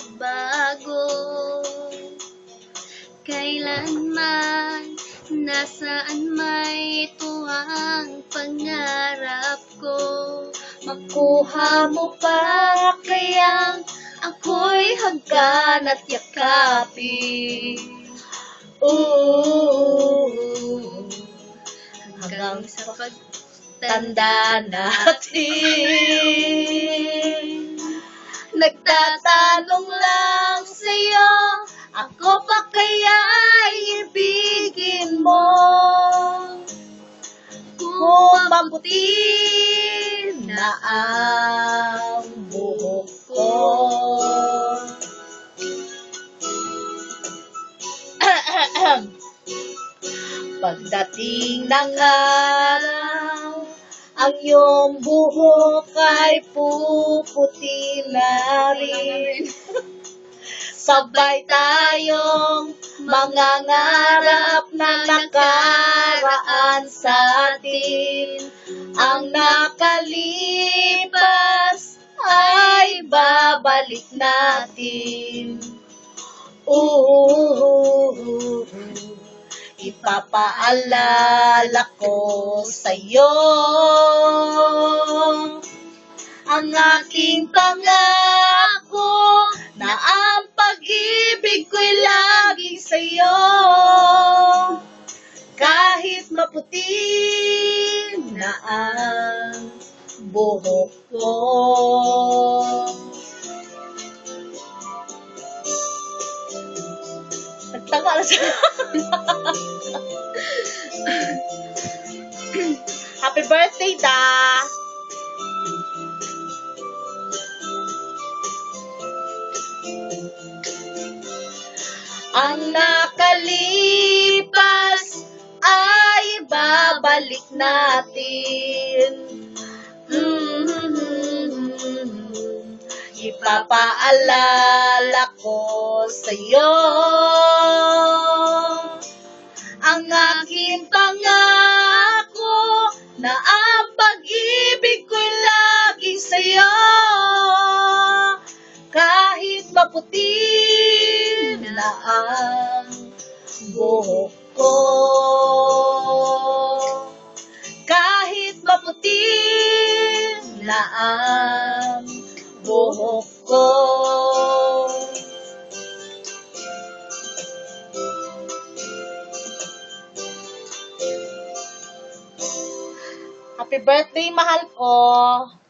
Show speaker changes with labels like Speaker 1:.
Speaker 1: magbago. Kailanman, nasaan may tuwang pangarap ko. Makuha mo pa kayang ako'y hagkan at yakapin. Hanggang sa pagtanda natin. Nagtatanong lang sa'yo, ako pa kaya ibigin mo? Kung maputi na ang buhok ko. Pagdating ng araw, ang iyong buhok ay puputi na rin. Sabay tayong mangangarap na nakaraan sa atin. Ang nakalipas ay babalik natin. Ipapaalala ko sa'yo ang aking pangako na ang pag-ibig ko'y laging sa'yo. Kahit maputi na ang buhok ko. Nagtanga na siya. Happy birthday, Da! Ang nakalipas ay babalik natin. Ipapaalala ko sa'yo ang aking pangako na ang pag-ibig ko'y laging sa'yo. Kahit maputi na ang buhok ko. Kahit maputi na ang buhok ko. Happy birthday, mahal ko!